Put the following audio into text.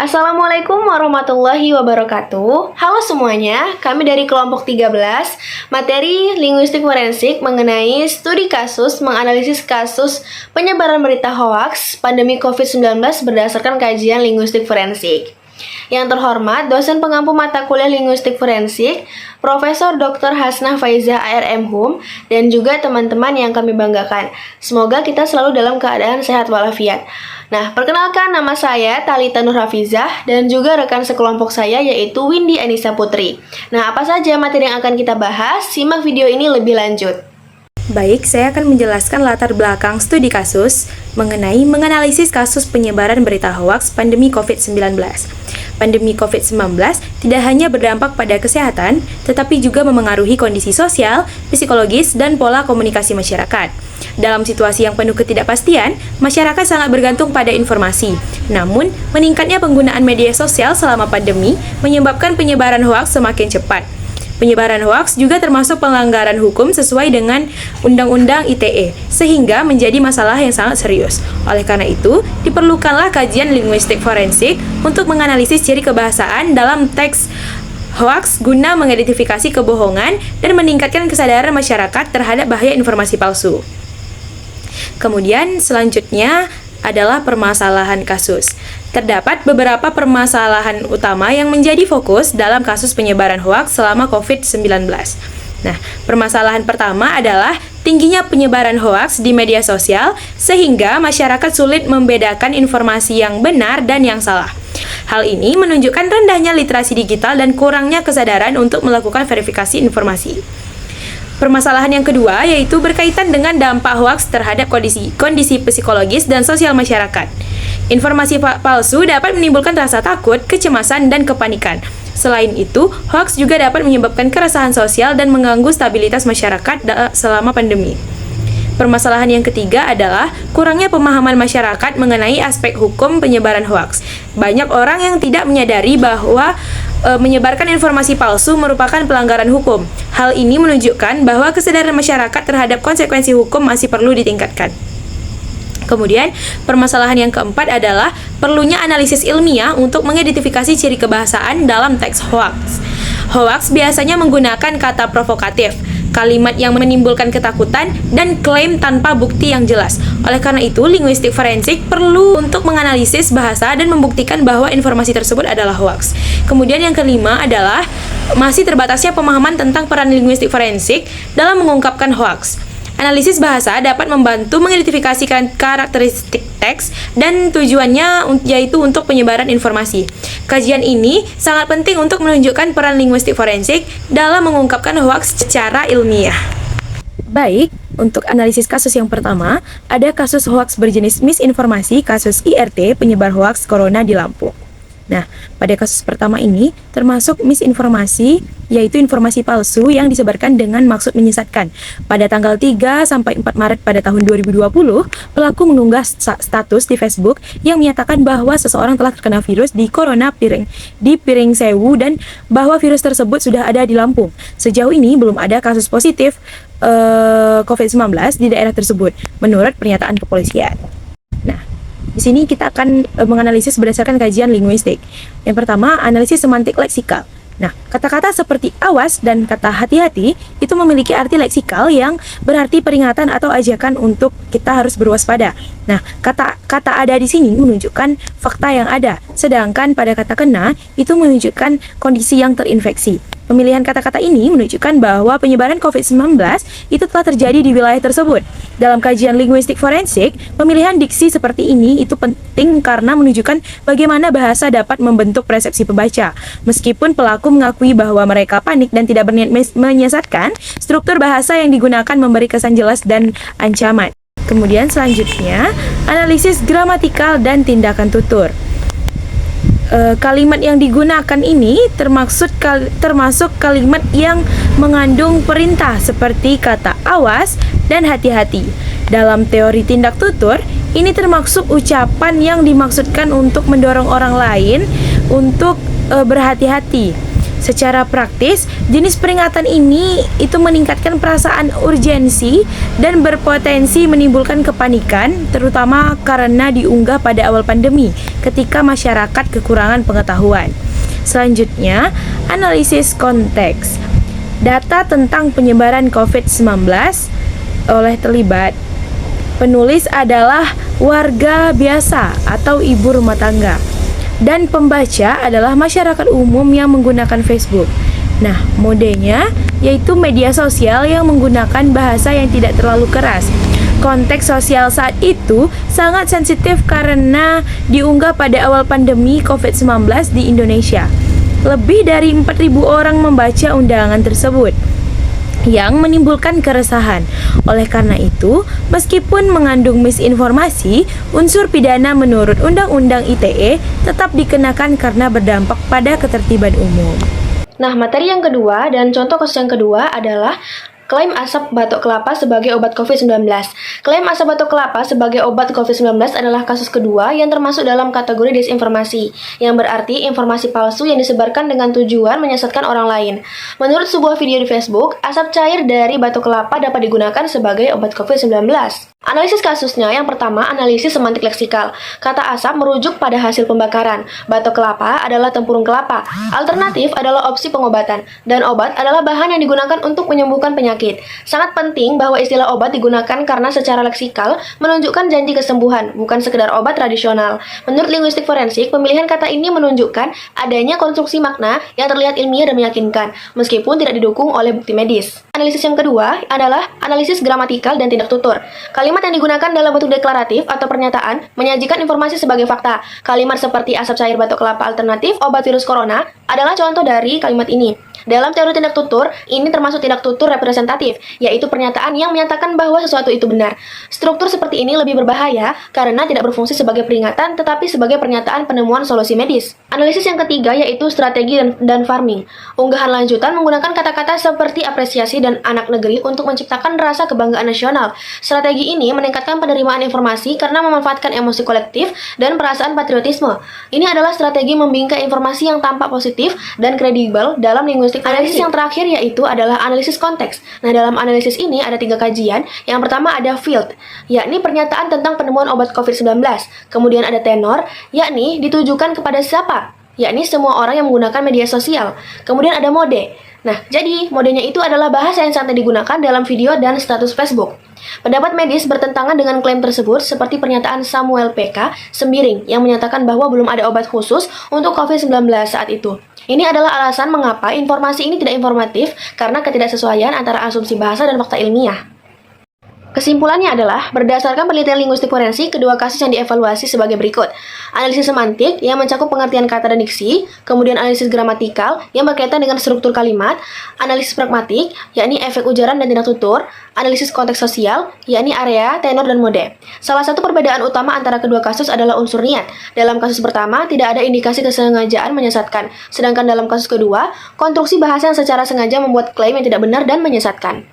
Assalamualaikum warahmatullahi wabarakatuh. Halo semuanya, kami dari kelompok 13, materi linguistik forensik mengenai studi kasus, menganalisis kasus penyebaran berita hoaks pandemi COVID-19 berdasarkan kajian linguistik forensik. Yang terhormat, dosen pengampu mata kuliah linguistik forensik, Profesor Dr. Hasnah Faizah ARM Hum, dan juga teman-teman yang kami banggakan. Semoga kita selalu dalam keadaan sehat walafiat. Nah, perkenalkan nama saya Talita Nur Hafizah dan juga rekan sekelompok saya yaitu Windy Anissa Putri. Nah, apa saja materi yang akan kita bahas? Simak video ini lebih lanjut. Baik, saya akan menjelaskan latar belakang studi kasus mengenai menganalisis kasus penyebaran berita hoaks pandemi COVID-19. Pandemi COVID-19 tidak hanya berdampak pada kesehatan, tetapi juga memengaruhi kondisi sosial, psikologis, dan pola komunikasi masyarakat. Dalam situasi yang penuh ketidakpastian, masyarakat sangat bergantung pada informasi. Namun, meningkatnya penggunaan media sosial selama pandemi menyebabkan penyebaran hoaks semakin cepat. Penyebaran hoaks juga termasuk pelanggaran hukum sesuai dengan Undang-Undang ITE, sehingga menjadi masalah yang sangat serius. Oleh karena itu, diperlukanlah kajian linguistik forensik untuk menganalisis ciri kebahasaan dalam teks hoaks guna mengidentifikasi kebohongan dan meningkatkan kesadaran masyarakat terhadap bahaya informasi palsu. Kemudian selanjutnya adalah permasalahan kasus. Terdapat beberapa permasalahan utama yang menjadi fokus dalam kasus penyebaran hoaks selama COVID-19. Nah, permasalahan pertama adalah tingginya penyebaran hoaks di media sosial sehingga masyarakat sulit membedakan informasi yang benar dan yang salah. Hal ini menunjukkan rendahnya literasi digital dan kurangnya kesadaran untuk melakukan verifikasi informasi. Permasalahan yang kedua yaitu berkaitan dengan dampak hoaks terhadap kondisi psikologis dan sosial masyarakat. Informasi palsu dapat menimbulkan rasa takut, kecemasan, dan kepanikan. Selain itu, hoaks juga dapat menyebabkan keresahan sosial dan mengganggu stabilitas masyarakat selama pandemi. Permasalahan yang ketiga adalah kurangnya pemahaman masyarakat mengenai aspek hukum penyebaran hoaks. Banyak orang yang tidak menyadari bahwa menyebarkan informasi palsu merupakan pelanggaran hukum. Hal ini menunjukkan bahwa kesadaran masyarakat terhadap konsekuensi hukum masih perlu ditingkatkan. Kemudian, permasalahan yang keempat adalah perlunya analisis ilmiah untuk mengidentifikasi ciri kebahasaan dalam teks hoaks. Hoaks biasanya menggunakan kata provokatif, kalimat yang menimbulkan ketakutan, dan klaim tanpa bukti yang jelas. Oleh karena itu, linguistik forensik perlu untuk menganalisis bahasa dan membuktikan bahwa informasi tersebut adalah hoaks. Kemudian yang kelima adalah masih terbatasnya pemahaman tentang peran linguistik forensik dalam mengungkapkan hoaks. Analisis bahasa dapat membantu mengidentifikasi karakteristik teks dan tujuannya yaitu untuk penyebaran informasi. Kajian ini sangat penting untuk menunjukkan peran linguistik forensik dalam mengungkapkan hoaks secara ilmiah. Baik, untuk analisis kasus yang pertama, ada kasus hoaks berjenis misinformasi, kasus IRT penyebar hoaks corona di Lampung. Nah, pada kasus pertama ini termasuk misinformasi, yaitu informasi palsu yang disebarkan dengan maksud menyesatkan. Pada tanggal 3 sampai 4 Maret pada tahun 2020, pelaku mengunggah status di Facebook yang menyatakan bahwa seseorang telah terkena virus di Piring Sewu dan bahwa virus tersebut sudah ada di Lampung. Sejauh ini belum ada kasus positif COVID-19 di daerah tersebut, menurut pernyataan kepolisian. Nah, di sini kita akan menganalisis berdasarkan kajian linguistik. Yang pertama, analisis semantik leksikal. Nah, kata-kata seperti awas dan kata hati-hati itu memiliki arti leksikal yang berarti peringatan atau ajakan untuk kita harus berwaspada. Nah, kata ada di sini menunjukkan fakta yang ada, sedangkan pada kata kena itu menunjukkan kondisi yang terinfeksi. Pemilihan kata-kata ini menunjukkan bahwa penyebaran COVID-19 itu telah terjadi di wilayah tersebut. Dalam kajian linguistik forensik, pemilihan diksi seperti ini itu penting karena menunjukkan bagaimana bahasa dapat membentuk persepsi pembaca. Meskipun pelaku mengakui bahwa mereka panik dan tidak berniat menyesatkan, struktur bahasa yang digunakan memberi kesan jelas dan ancaman. Kemudian selanjutnya, analisis gramatikal dan tindakan tutur. Kalimat yang digunakan ini termasuk kalimat yang mengandung perintah seperti kata awas dan hati-hati. Dalam teori tindak tutur, ini termasuk ucapan yang dimaksudkan untuk mendorong orang lain untuk berhati-hati. Secara praktis, jenis peringatan ini itu meningkatkan perasaan urgensi dan berpotensi menimbulkan kepanikan, terutama karena diunggah pada awal pandemi ketika masyarakat kekurangan pengetahuan. Selanjutnya, analisis konteks. Data tentang penyebaran COVID-19 oleh terlibat. Penulis adalah warga biasa atau ibu rumah tangga. Dan pembaca adalah masyarakat umum yang menggunakan Facebook. Nah, modenya yaitu media sosial yang menggunakan bahasa yang tidak terlalu keras. Konteks sosial saat itu sangat sensitif karena diunggah pada awal pandemi COVID-19 di Indonesia. Lebih dari 4.000 orang membaca undangan tersebut yang menimbulkan keresahan. Oleh karena itu, meskipun mengandung misinformasi, unsur pidana menurut Undang-Undang ITE tetap dikenakan karena berdampak pada ketertiban umum. Nah, materi yang kedua dan contoh kasus yang kedua adalah klaim asap batok kelapa sebagai obat COVID-19. Klaim asap batok kelapa sebagai obat COVID-19 adalah kasus kedua yang termasuk dalam kategori disinformasi, yang berarti informasi palsu yang disebarkan dengan tujuan menyesatkan orang lain. Menurut sebuah video di Facebook, asap cair dari batok kelapa dapat digunakan sebagai obat COVID-19. Analisis kasusnya, yang pertama, analisis semantik leksikal. Kata asap merujuk pada hasil pembakaran. Batok kelapa adalah tempurung kelapa. Alternatif adalah opsi pengobatan. Dan obat adalah bahan yang digunakan untuk menyembuhkan penyakit. Sangat penting bahwa istilah obat digunakan karena secara leksikal menunjukkan janji kesembuhan, bukan sekedar obat tradisional. Menurut linguistik forensik, pemilihan kata ini menunjukkan adanya konstruksi makna yang terlihat ilmiah dan meyakinkan, meskipun tidak didukung oleh bukti medis. Analisis yang kedua adalah analisis gramatikal dan tindak tutur. Kalimat yang digunakan dalam bentuk deklaratif atau pernyataan menyajikan informasi sebagai fakta. Kalimat seperti asap cair batok kelapa alternatif obat virus corona adalah contoh dari kalimat ini. Dalam teori tindak tutur, ini termasuk tindak tutur representatif, yaitu pernyataan yang menyatakan bahwa sesuatu itu benar. Struktur seperti ini lebih berbahaya karena tidak berfungsi sebagai peringatan tetapi sebagai pernyataan penemuan solusi medis. Analisis yang ketiga yaitu strategi dan farming. Unggahan lanjutan menggunakan kata-kata seperti apresiasi dan anak negeri untuk menciptakan rasa kebanggaan nasional. Strategi ini meningkatkan penerimaan informasi karena memanfaatkan emosi kolektif dan perasaan patriotisme. Ini adalah strategi membingkai informasi yang tampak positif dan kredibel dalam linguistik. Analisis yang terakhir yaitu adalah analisis konteks. Nah, dalam analisis ini ada 3 kajian. Yang pertama ada field, yakni pernyataan tentang penemuan obat COVID-19. Kemudian ada tenor, yakni ditujukan kepada siapa, yakni semua orang yang menggunakan media sosial. Kemudian ada mode. Nah, jadi modenya itu adalah bahasa yang santai digunakan dalam video dan status Facebook. Pendapat medis bertentangan dengan klaim tersebut seperti pernyataan Samuel PK Sembiring yang menyatakan bahwa belum ada obat khusus untuk COVID-19 saat itu. Ini adalah alasan mengapa informasi ini tidak informatif karena ketidaksesuaian antara asumsi bahasa dan fakta ilmiah. Kesimpulannya adalah, berdasarkan penelitian linguistik forensik, kedua kasus yang dievaluasi sebagai berikut. Analisis semantik yang mencakup pengertian kata dan diksi, kemudian analisis gramatikal yang berkaitan dengan struktur kalimat, analisis pragmatik, yakni efek ujaran dan tindak tutur, analisis konteks sosial, yakni area, tenor, dan mode. Salah satu perbedaan utama antara kedua kasus adalah unsur niat. Dalam kasus pertama, tidak ada indikasi kesengajaan menyesatkan, sedangkan dalam kasus kedua, konstruksi bahasa yang secara sengaja membuat klaim yang tidak benar dan menyesatkan.